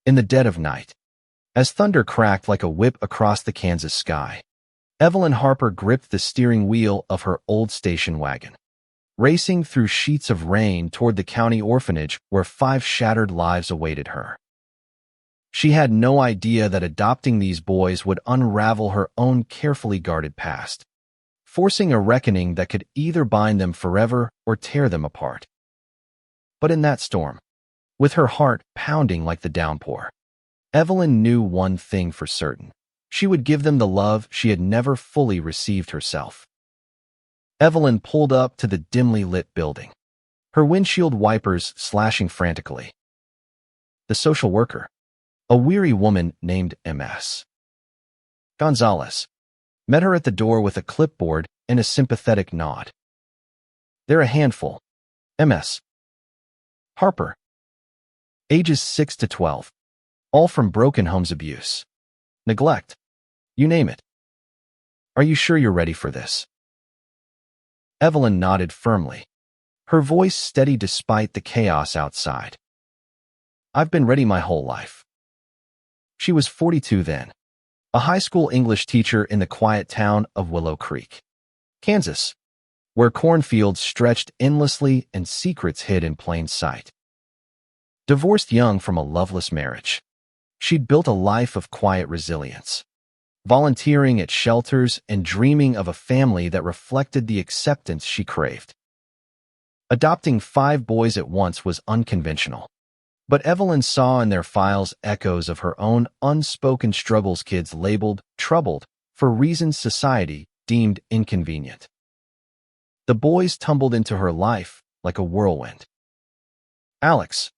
In the dead of night, as thunder cracked like a whip across the Kansas sky, Evelyn Harper gripped the steering wheel of her old station wagon, racing through sheets of rain toward the county orphanage where 5 shattered lives awaited her. She had no idea that adopting these boys would unravel her own carefully guarded past, forcing a reckoning that could either bind them forever or tear them apart. But in that storm, with her heart pounding like the downpour, Evelyn knew one thing for certain. She would give them the love she had never fully received herself. Evelyn pulled up to the dimly lit building, her windshield wipers slashing frantically. The social worker, a weary woman named Ms. Gonzalez, met her at the door with a clipboard and a sympathetic nod. They're a handful. Ms. Harper. Ages 6 to 12. All from broken homes, abuse, neglect, you name it. Are you sure you're ready for this? Evelyn nodded firmly, her voice steady despite the chaos outside. I've been ready my whole life. She was 42 then, a high school English teacher in the quiet town of Willow Creek, Kansas, where cornfields stretched endlessly and secrets hid in plain sight. Divorced young from a loveless marriage, she'd built a life of quiet resilience, volunteering at shelters and dreaming of a family that reflected the acceptance she craved. Adopting 5 boys at once was unconventional, but Evelyn saw in their files echoes of her own unspoken struggles, kids labeled troubled for reasons society deemed inconvenient. The boys tumbled into her life like a whirlwind. Alex,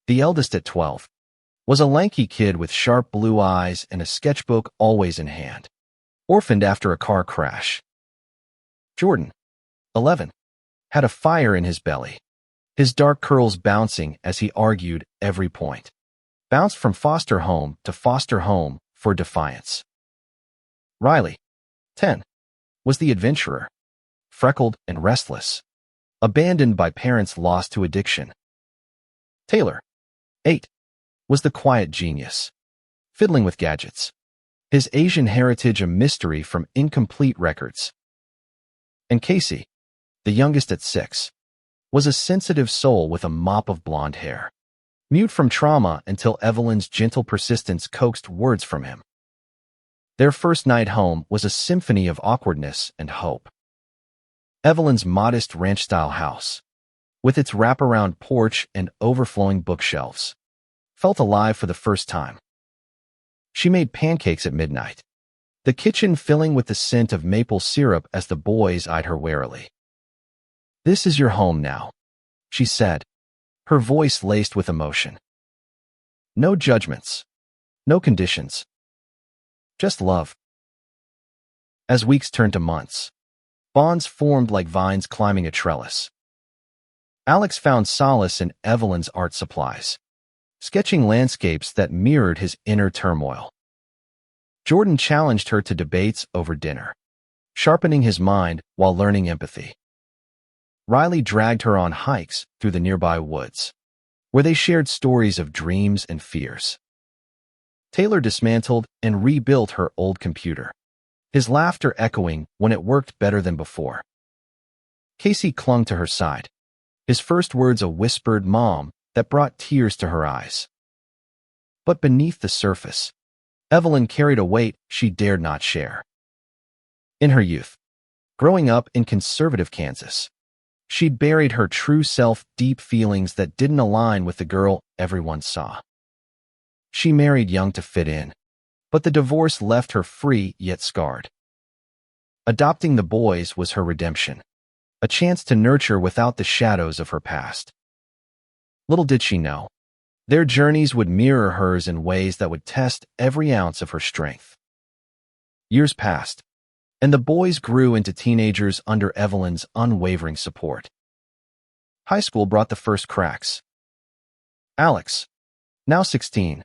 the eldest at 12, was a lanky kid with sharp blue eyes and a sketchbook always in hand, orphaned after a car crash. Jordan, 11, had a fire in his belly, his dark curls bouncing as he argued every point. Bounced from foster home to foster home for defiance. Riley, 10, was the adventurer, freckled and restless, abandoned by parents lost to addiction. Taylor, 8, was the quiet genius, fiddling with gadgets, his Asian heritage a mystery from incomplete records. And Casey, the youngest at 6, was a sensitive soul with a mop of blonde hair, mute from trauma until Evelyn's gentle persistence coaxed words from him. Their first night home was a symphony of awkwardness and hope. Evelyn's modest ranch-style house, with its wraparound porch and overflowing bookshelves, felt alive for the first time. She made pancakes at midnight, the kitchen filling with the scent of maple syrup as the boys eyed her warily. "This is your home now," she said, her voice laced with emotion. "No judgments, no conditions, just love." As weeks turned to months, bonds formed like vines climbing a trellis. Alex found solace in Evelyn's art supplies, sketching landscapes that mirrored his inner turmoil. Jordan challenged her to debates over dinner, sharpening his mind while learning empathy. Riley dragged her on hikes through the nearby woods, where they shared stories of dreams and fears. Taylor dismantled and rebuilt her old computer, his laughter echoing when it worked better than before. Casey clung to her side, his first words a whispered "Mom" that brought tears to her eyes. But beneath the surface, Evelyn carried a weight she dared not share. In her youth, growing up in conservative Kansas, she'd buried her true self, deep feelings that didn't align with the girl everyone saw. She married young to fit in, but the divorce left her free yet scarred. Adopting the boys was her redemption, a chance to nurture without the shadows of her past. Little did she know, their journeys would mirror hers in ways that would test every ounce of her strength. Years passed, and the boys grew into teenagers under Evelyn's unwavering support. High school brought the first cracks. Alex, now 16,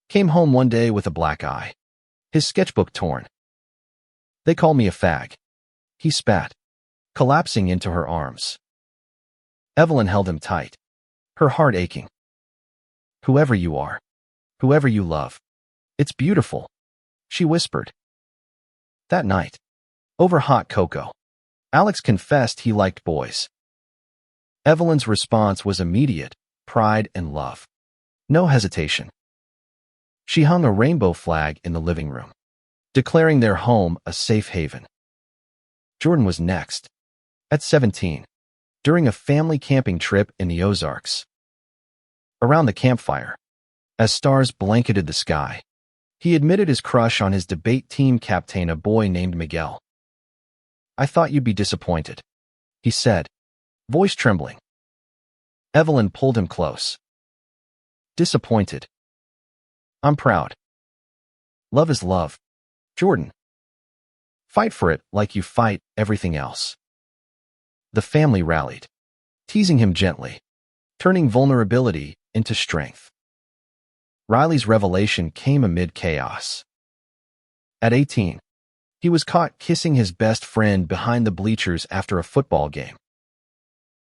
came home one day with a black eye, his sketchbook torn. "They call me a fag," he spat, collapsing into her arms. Evelyn held him tight, her heart aching. "Whoever you are, Whoever you love. It's beautiful, she whispered. That night, over hot cocoa, Alex confessed he liked boys. Evelyn's response was immediate, pride and love. No hesitation. She hung a rainbow flag in the living room, declaring their home a safe haven. Jordan was next. At 17, during a family camping trip in the Ozarks. Around the campfire, as stars blanketed the sky, he admitted his crush on his debate team captain, a boy named Miguel. I thought you'd be disappointed, he said, voice trembling. Evelyn pulled him close. Disappointed. I'm proud. Love is love, Jordan. Fight for it like you fight everything else. The family rallied, teasing him gently, turning vulnerability into strength. Riley's revelation came amid chaos. At 18, he was caught kissing his best friend behind the bleachers after a football game.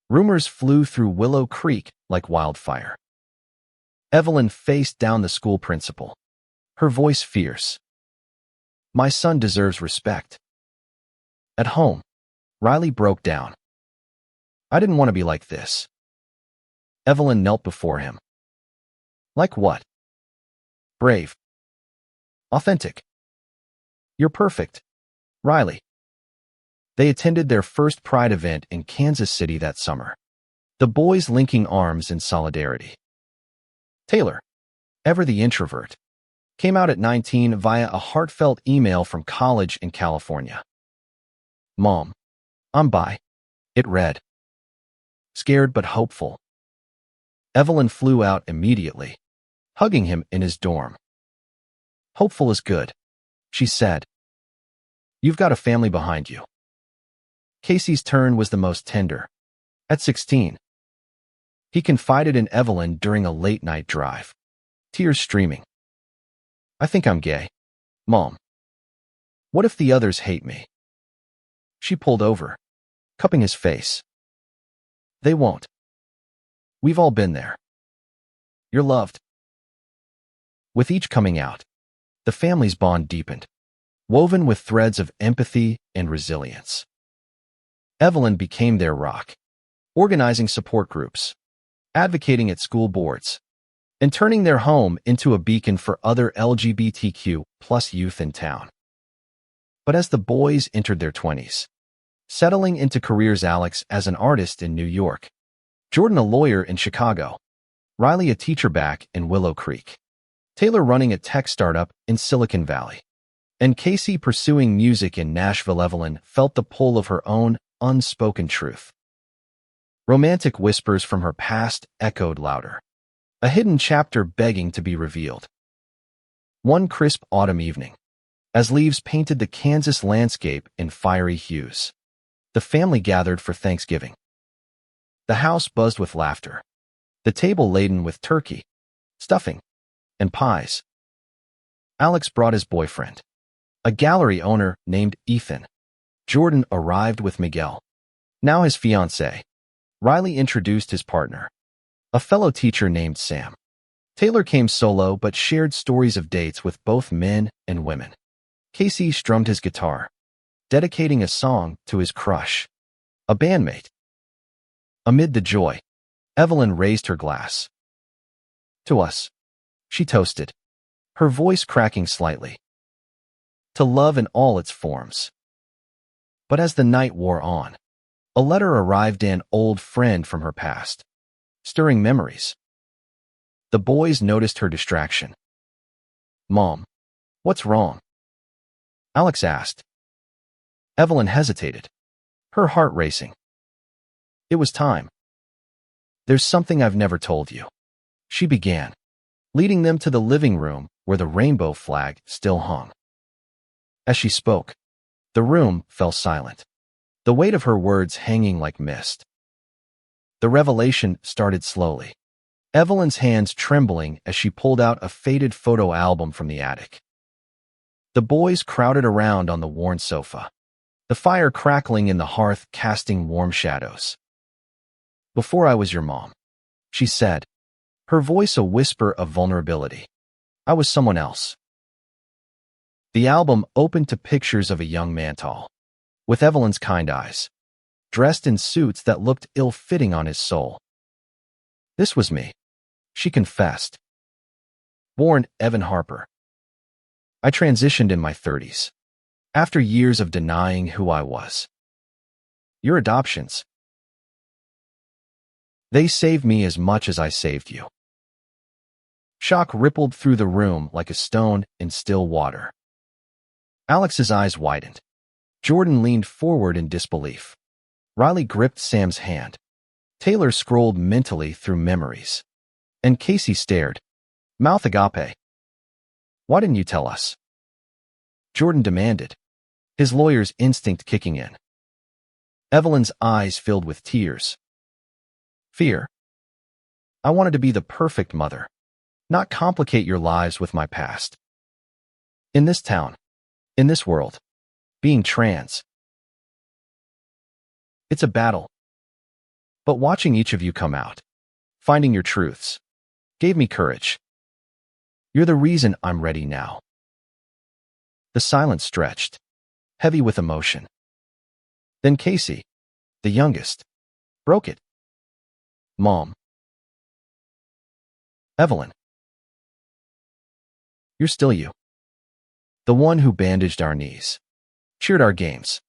Rumors flew through Willow Creek like wildfire. Evelyn faced down the school principal, her voice fierce. My son deserves respect. At home, Riley broke down. I didn't want to be like this. Evelyn knelt before him. Like what? Brave. Authentic. You're perfect, Riley. They attended their first Pride event in Kansas City that summer, the boys linking arms in solidarity. Taylor, ever the introvert, came out at 19 via a heartfelt email from college in California. Mom, I'm bi. It read. Scared but hopeful. Evelyn flew out immediately, hugging him in his dorm. Hopeful is good, she said. You've got a family behind you. Casey's turn was the most tender. At 16, he confided in Evelyn during a late-night drive, tears streaming. I think I'm gay. Mom. What if the others hate me? She pulled over, cupping his face. They won't. We've all been there. You're loved. With each coming out, the family's bond deepened, woven with threads of empathy and resilience. Evelyn became their rock, organizing support groups, advocating at school boards, and turning their home into a beacon for other LGBTQ+ youth in town. But as the boys entered their 20s, settling into careers, Alex as an artist in New York, Jordan a lawyer in Chicago, Riley a teacher back in Willow Creek, Taylor running a tech startup in Silicon Valley, and Casey pursuing music in Nashville, Evelyn felt the pull of her own unspoken truth. Romantic whispers from her past echoed louder, a hidden chapter begging to be revealed. One crisp autumn evening, as leaves painted the Kansas landscape in fiery hues, the family gathered for Thanksgiving. The house buzzed with laughter, the table laden with turkey, stuffing, and pies. Alex brought his boyfriend, a gallery owner named Ethan. Jordan arrived with Miguel, now his fiancée. Riley introduced his partner, a fellow teacher named Sam. Taylor came solo but shared stories of dates with both men and women. Casey strummed his guitar, dedicating a song to his crush, a bandmate. Amid the joy, Evelyn raised her glass. To us, she toasted, her voice cracking slightly. To love in all its forms. But as the night wore on, a letter arrived, an old friend from her past, stirring memories. The boys noticed her distraction. Mom, what's wrong? Alex asked. Evelyn hesitated, her heart racing. It was time. There's something I've never told you, she began, leading them to the living room where the rainbow flag still hung. As she spoke, the room fell silent, the weight of her words hanging like mist. The revelation started slowly, Evelyn's hands trembling as she pulled out a faded photo album from the attic. The boys crowded around on the worn sofa, the fire crackling in the hearth casting warm shadows. Before I was your mom, she said, her voice a whisper of vulnerability. I was someone else. The album opened to pictures of a young man tall, with Evelyn's kind eyes, dressed in suits that looked ill-fitting on his soul. This was me, she confessed. Born Evan Harper. I transitioned in my 30s, after years of denying who I was. Your adoptions. They saved me as much as I saved you. Shock rippled through the room like a stone in still water. Alex's eyes widened. Jordan leaned forward in disbelief. Riley gripped Sam's hand. Taylor scrolled mentally through memories. And Casey stared, mouth agape. Why didn't you tell us? Jordan demanded, his lawyer's instinct kicking in. Evelyn's eyes filled with tears. Fear. I wanted to be the perfect mother, not complicate your lives with my past. In this town, in this world, being trans, it's a battle. But watching each of you come out, finding your truths, gave me courage. You're the reason I'm ready now. The silence stretched, heavy with emotion. Then Casey, the youngest, broke it. Mom. Evelyn. You're still you. The one who bandaged our knees, cheered our games,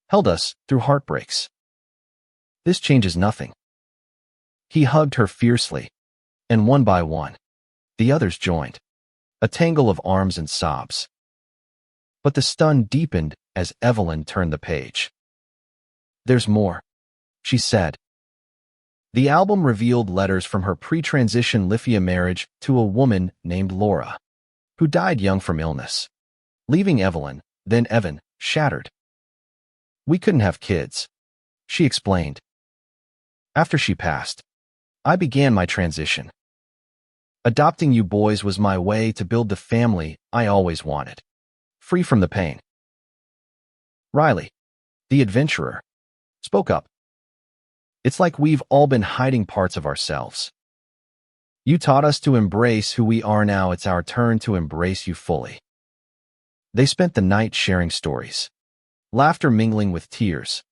held us through heartbreaks. This changes nothing. He hugged her fiercely, and one by one, the others joined, a tangle of arms and sobs. But the stun deepened as Evelyn turned the page. There's more, she said. The album revealed letters from her pre-transition Lithia marriage to a woman named Laura, who died young from illness, leaving Evelyn, then Evan, shattered. We couldn't have kids, she explained. After she passed, I began my transition. Adopting you boys was my way to build the family I always wanted, free from the pain. Riley, the adventurer, spoke up. It's like we've all been hiding parts of ourselves. You taught us to embrace who we are now. It's our turn to embrace you fully. They spent the night sharing stories, laughter mingling with tears.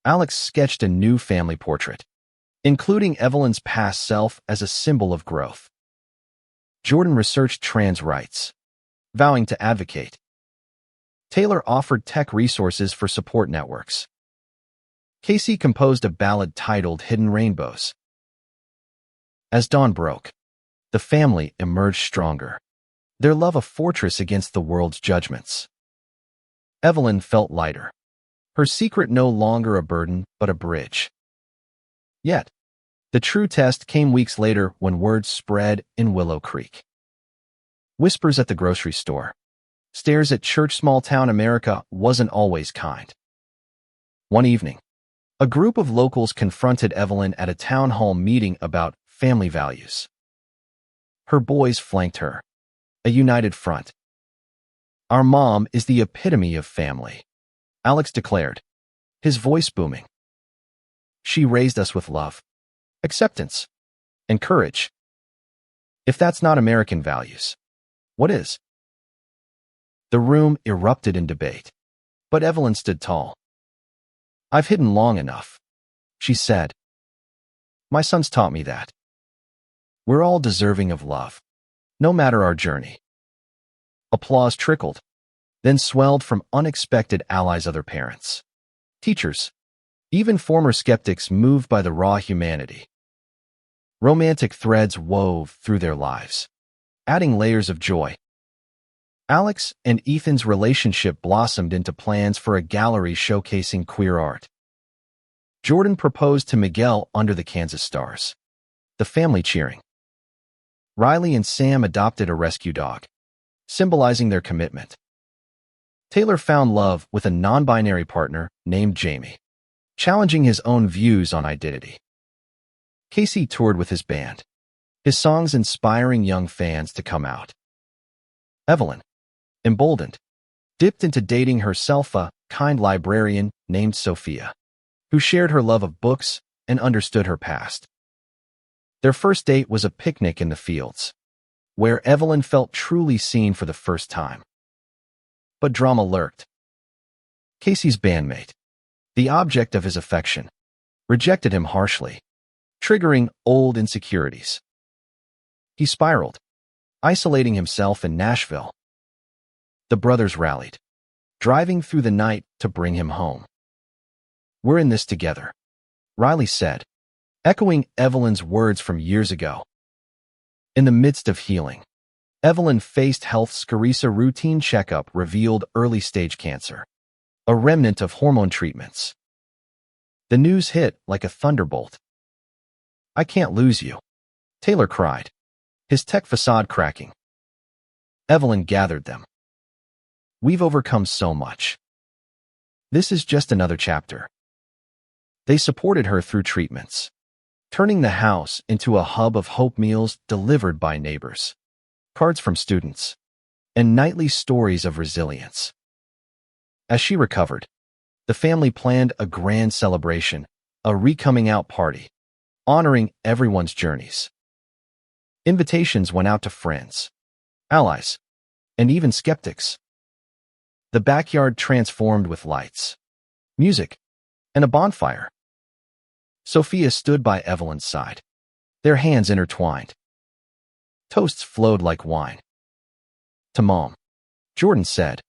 Alex sketched a new family portrait, including Evelyn's past self as a symbol of growth. Jordan researched trans rights, vowing to advocate. Taylor offered tech resources for support networks. Casey composed a ballad titled Hidden Rainbows. As dawn broke, the family emerged stronger, their love a fortress against the world's judgments. Evelyn felt lighter, her secret no longer a burden but a bridge. Yet, the true test came weeks later when word spread in Willow Creek. Whispers at the grocery store, stares at church. Small-town America wasn't always kind. One evening, a group of locals confronted Evelyn at a town hall meeting about family values. Her boys flanked her, a united front. Our mom is the epitome of family, Alex declared, his voice booming. She raised us with love, acceptance, and courage. If that's not American values, what is? The room erupted in debate, but Evelyn stood tall. I've hidden long enough, she said. My sons taught me that. We're all deserving of love, no matter our journey. Applause trickled, then swelled from unexpected allies, other parents, teachers, even former skeptics moved by the raw humanity. Romantic threads wove through their lives, adding layers of joy. Alex and Ethan's relationship blossomed into plans for a gallery showcasing queer art. Jordan proposed to Miguel under the Kansas stars, the family cheering. Riley and Sam adopted a rescue dog, symbolizing their commitment. Taylor found love with a non-binary partner named Jamie, challenging his own views on identity. Casey toured with his band, his songs inspiring young fans to come out. Evelyn, emboldened, dipped into dating herself a kind librarian named Sophia, who shared her love of books and understood her past. Their first date was a picnic in the fields, where Evelyn felt truly seen for the first time. But drama lurked. Casey's bandmate, the object of his affection, rejected him harshly, triggering old insecurities. He spiraled, isolating himself in Nashville. The brothers rallied, driving through the night to bring him home. "We're in this together," Riley said, echoing Evelyn's words from years ago. In the midst of healing, Evelyn faced health's Carissa routine checkup revealed early-stage cancer, a remnant of hormone treatments. The news hit like a thunderbolt. "I can't lose you," Taylor cried, his tech facade cracking. Evelyn gathered them. "We've overcome so much. This is just another chapter." They supported her through treatments, turning the house into a hub of hope meals delivered by neighbors, cards from students, and nightly stories of resilience. As she recovered, the family planned a grand celebration, a re-coming-out party, honoring everyone's journeys. Invitations went out to friends, allies, and even skeptics. The backyard transformed with lights, music, and a bonfire. Sophia stood by Evelyn's side, their hands intertwined. Toasts flowed like wine. "To Mom," Jordan said,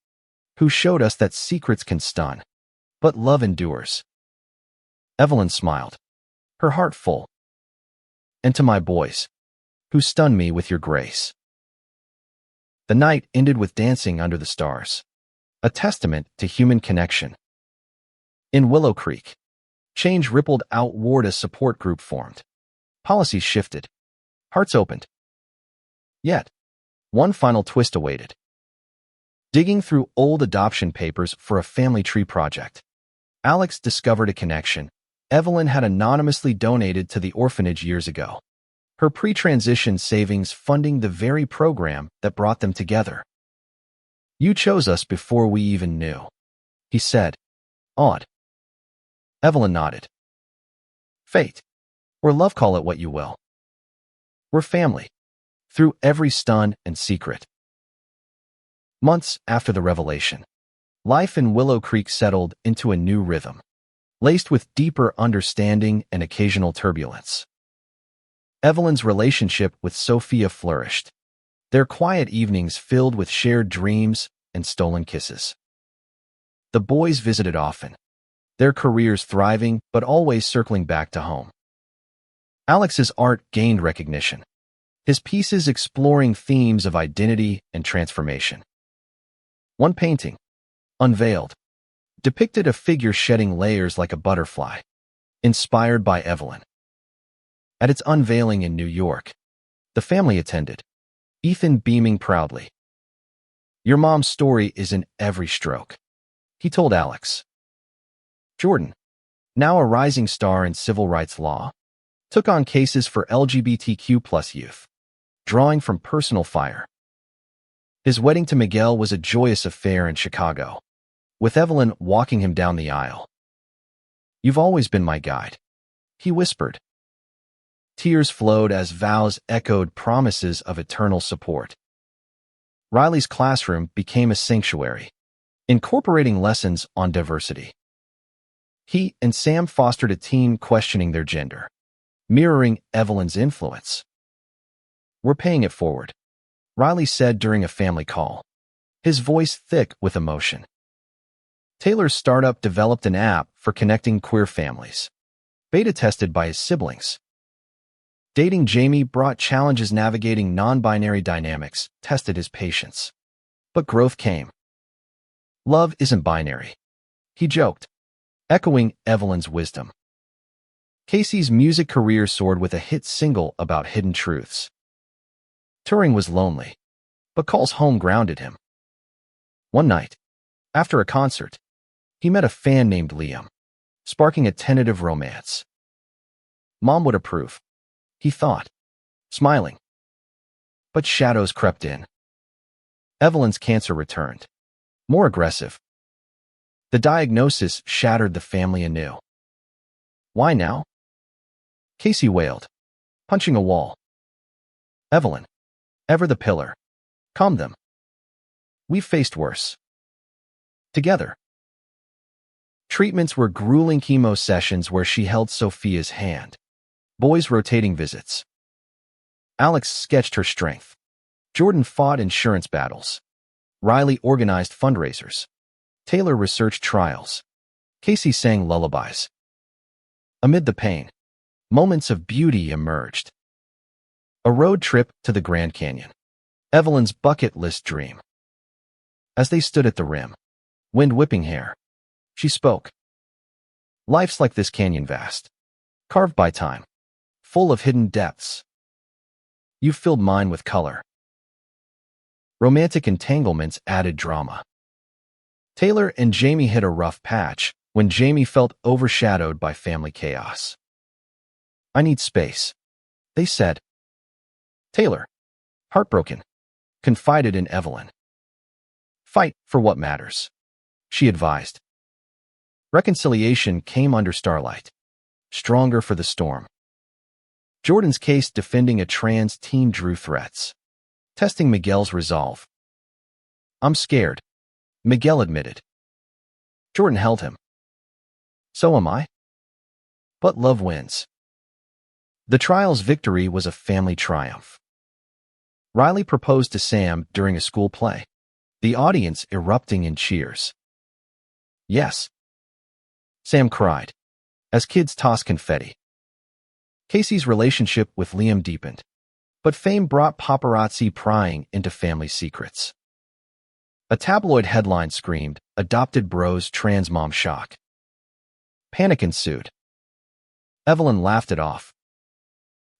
"who showed us that secrets can stun, but love endures." Evelyn smiled, her heart full. "And to my boys, who stunned me with your grace." The night ended with dancing under the stars, a testament to human connection. In Willow Creek, change rippled outward as support group formed. Policies shifted. Hearts opened. Yet, one final twist awaited. Digging through old adoption papers for a family tree project, Alex discovered a connection Evelyn had anonymously donated to the orphanage years ago, her pre-transition savings funding the very program that brought them together. "You chose us before we even knew," he said, awed. Evelyn nodded. "Fate, or love, call it what you will. We're family, through every stun and secret." Months after the revelation, life in Willow Creek settled into a new rhythm, laced with deeper understanding and occasional turbulence. Evelyn's relationship with Sophia flourished, their quiet evenings filled with shared dreams and stolen kisses. The boys visited often, their careers thriving but always circling back to home. Alex's art gained recognition, his pieces exploring themes of identity and transformation. One painting, unveiled, depicted a figure shedding layers like a butterfly, inspired by Evelyn. At its unveiling in New York, the family attended, Ethan beaming proudly. "Your mom's story is in every stroke," he told Alex. Jordan, now a rising star in civil rights law, took on cases for LGBTQ+ youth, drawing from personal fire. His wedding to Miguel was a joyous affair in Chicago, with Evelyn walking him down the aisle. "You've always been my guide," he whispered. Tears flowed as vows echoed promises of eternal support. Riley's classroom became a sanctuary, incorporating lessons on diversity. He and Sam fostered a team questioning their gender, mirroring Evelyn's influence. "We're paying it forward," Riley said during a family call, his voice thick with emotion. Taylor's startup developed an app for connecting queer families, beta tested by his siblings. Dating Jamie brought challenges navigating non-binary dynamics, tested his patience. But growth came. "Love isn't binary," he joked, echoing Evelyn's wisdom. Casey's music career soared with a hit single about hidden truths. Touring was lonely, but calls home grounded him. One night, after a concert, he met a fan named Liam, sparking a tentative romance. Mom would approve, he thought, smiling. But shadows crept in. Evelyn's cancer returned, more aggressive. The diagnosis shattered the family anew. "Why now?" Casey wailed, punching a wall. "Evelyn, Ever the pillar. Calm them. We've faced worse. Together. Treatments were grueling chemo sessions where she held Sophia's hand. Boys rotating visits. Alex sketched her strength. Jordan fought insurance battles. Riley organized fundraisers. Taylor researched trials. Casey sang lullabies. Amid the pain, moments of beauty emerged. A road trip to the Grand Canyon. Evelyn's bucket list dream. As they stood at the rim, wind whipping hair, she spoke. Life's like this canyon vast, carved by time, full of hidden depths. You've filled mine with color. Romantic entanglements added drama. Taylor and Jamie hit a rough patch when Jamie felt overshadowed by family chaos. I need space, they said. Taylor, heartbroken, confided in Evelyn. Fight for what matters, she advised. Reconciliation came under starlight, stronger for the storm. Jordan's case defending a trans teen drew threats, testing Miguel's resolve. I'm scared, Miguel admitted. Jordan held him. So am I. But love wins. The trial's victory was a family triumph. Riley proposed to Sam during a school play, the audience erupting in cheers. Yes. Sam cried, as kids tossed confetti. Casey's relationship with Liam deepened, but fame brought paparazzi prying into family secrets. A tabloid headline screamed, "Adopted bros trans mom shock." Panic ensued. Evelyn laughed it off.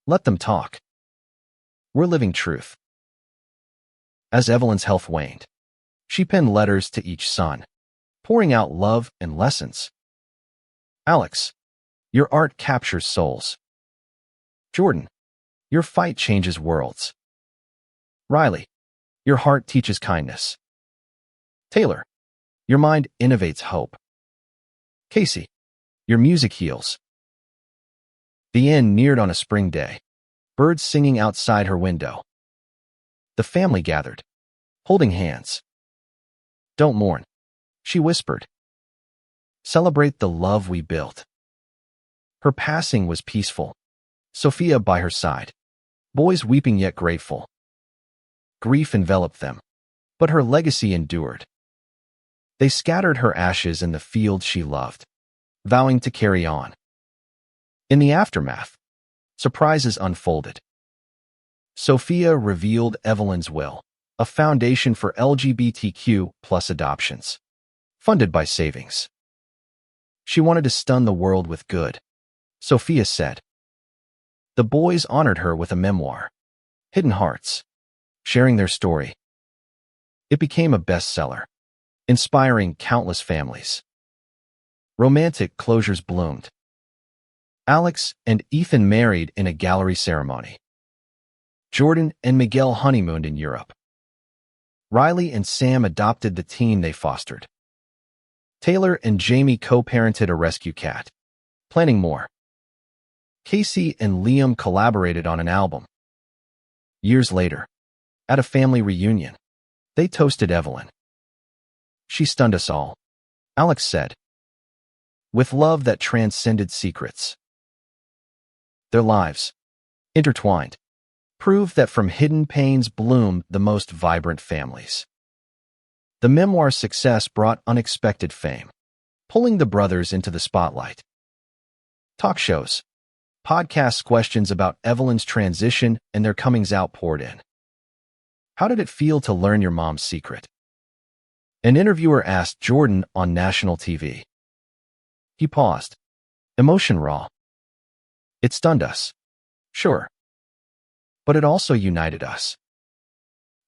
Let them talk. We're living truth. As Evelyn's health waned, she penned letters to each son, pouring out love and lessons. Alex, your art captures souls. Jordan, your fight changes worlds. Riley, your heart teaches kindness. Taylor, your mind innovates hope. Casey, your music heals. The end neared on a spring day, birds singing outside her window. The family gathered, holding hands. Don't mourn, she whispered. Celebrate the love we built. Her passing was peaceful. Sophia by her side, boys weeping yet grateful. Grief enveloped them, but her legacy endured. They scattered her ashes in the field she loved, vowing to carry on. In the aftermath, surprises unfolded. Sophia revealed Evelyn's will, a foundation for LGBTQ plus adoptions, funded by savings. She wanted to stun the world with good, Sophia said. The boys honored her with a memoir, Hidden Hearts, sharing their story. It became a bestseller, inspiring countless families. Romantic closures bloomed. Alex and Ethan married in a gallery ceremony. Jordan and Miguel honeymooned in Europe. Riley and Sam adopted the teen they fostered. Taylor and Jamie co-parented a rescue cat, planning more. Casey and Liam collaborated on an album. Years later, at a family reunion, they toasted Evelyn. She stunned us all, Alex said, with love that transcended secrets. Their lives, intertwined, proved that from hidden pains bloomed the most vibrant families. The memoir's success brought unexpected fame, pulling the brothers into the spotlight. Talk shows, podcasts, questions about Evelyn's transition and their comings out poured in. How did it feel to learn your mom's secret? An interviewer asked Jordan on national TV. He paused, emotion raw. It stunned us, sure, but it also united us.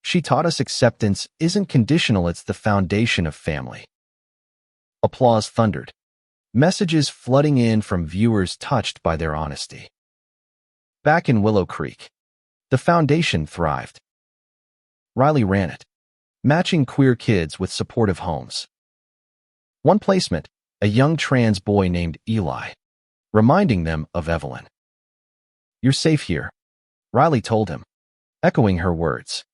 She taught us acceptance isn't conditional, it's the foundation of family. Applause thundered, messages flooding in from viewers touched by their honesty. Back in Willow Creek, the foundation thrived. Riley ran it, matching queer kids with supportive homes. One placement, a young trans boy named Eli, reminding them of Evelyn. You're safe here, Riley told him, echoing her words.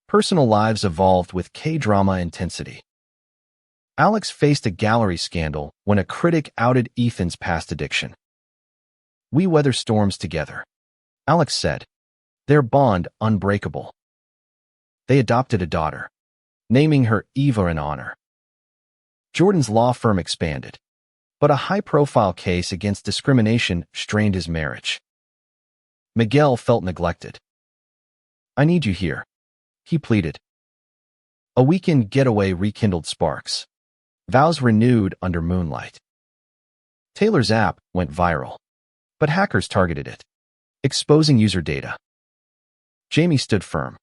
Personal lives evolved with K-drama intensity. Alex faced a gallery scandal when a critic outed Ethan's past addiction. "We weather storms together," Alex said, their bond unbreakable. They adopted a daughter, naming her Eva in honor. Jordan's law firm expanded, but a high-profile case against discrimination strained his marriage. Miguel felt neglected. "I need you here," he pleaded. A weekend getaway rekindled sparks. Vows renewed under moonlight. Taylor's app went viral, but hackers targeted it, exposing user data. Jamie stood firm.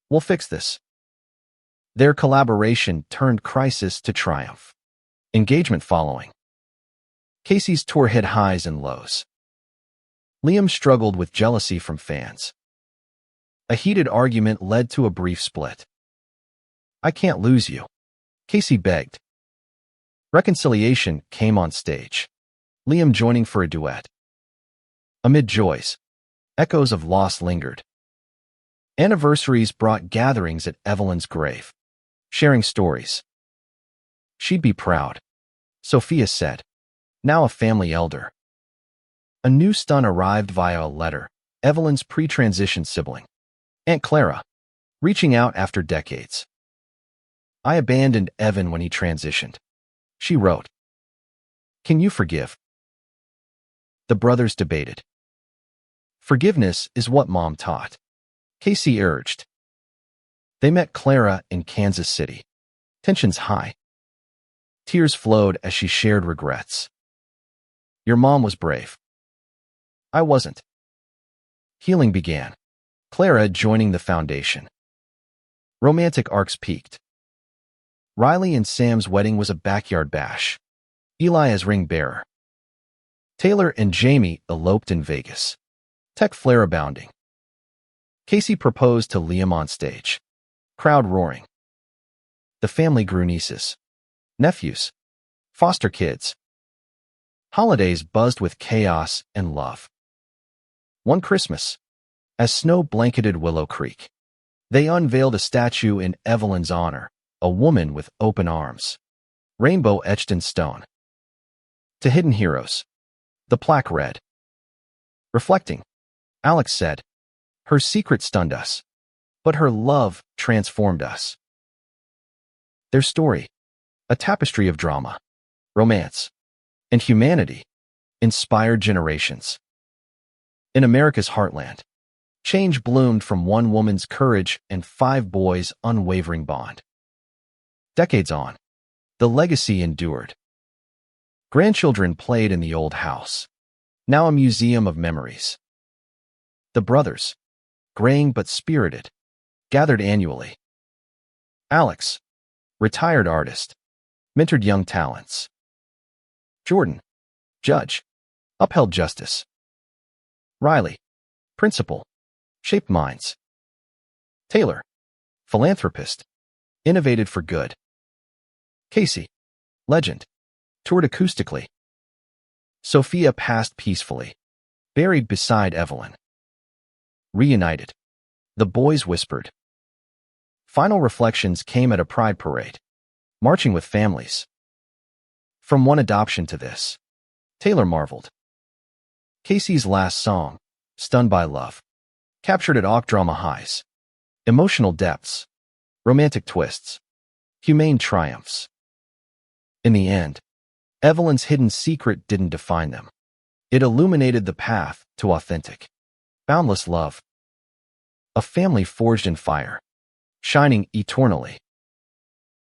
"We'll fix this." Their collaboration turned crisis to triumph. Engagement following. Casey's tour hit highs and lows. Liam struggled with jealousy from fans. A heated argument led to a brief split. "I can't lose you," Casey begged. Reconciliation came on stage, Liam joining for a duet. Amid joys, echoes of loss lingered. Anniversaries brought gatherings at Evelyn's grave, sharing stories. "She'd be proud," Sophia said, now a family elder. A new son arrived via a letter, Evelyn's pre-transition sibling, Aunt Clara, reaching out after decades. "I abandoned Evan when he transitioned," she wrote. "Can you forgive?" The brothers debated. "Forgiveness is what Mom taught," Casey urged. They met Clara in Kansas City. Tensions high. Tears flowed as she shared regrets. "Your mom was brave. I wasn't." Healing began. Clara joining the foundation. Romantic arcs peaked. Riley and Sam's wedding was a backyard bash. Eli as ring bearer. Taylor and Jamie eloped in Vegas. Tech flare abounding. Casey proposed to Liam on stage. Crowd roaring. The family grew nieces, nephews, foster kids. Holidays buzzed with chaos and love. One Christmas, as snow blanketed Willow Creek, they unveiled a statue in Evelyn's honor, a woman with open arms, rainbow etched in stone. To hidden heroes, the plaque read. Reflecting, Alex said, "Her secret stunned us, but her love transformed us." Their story, a tapestry of drama, romance, and humanity, inspired generations. In America's heartland, change bloomed from one woman's courage and 5 boys' unwavering bond. Decades on, the legacy endured. Grandchildren played in the old house, now a museum of memories. The brothers, graying but spirited, gathered annually. Alex, retired artist, mentored young talents. Jordan, judge, upheld justice. Riley, principal, shaped minds. Taylor, philanthropist, innovated for good. Casey, legend, toured acoustically. Sophia passed peacefully, buried beside Evelyn. Reunited, the boys whispered. Final reflections came at a pride parade, marching with families. From one adoption to this, Taylor marveled. Casey's last song, Stunned by Love, captured at awk drama highs, emotional depths, romantic twists, humane triumphs. In the end, Evelyn's hidden secret didn't define them. It illuminated the path to authentic, boundless love. A family forged in fire, shining eternally.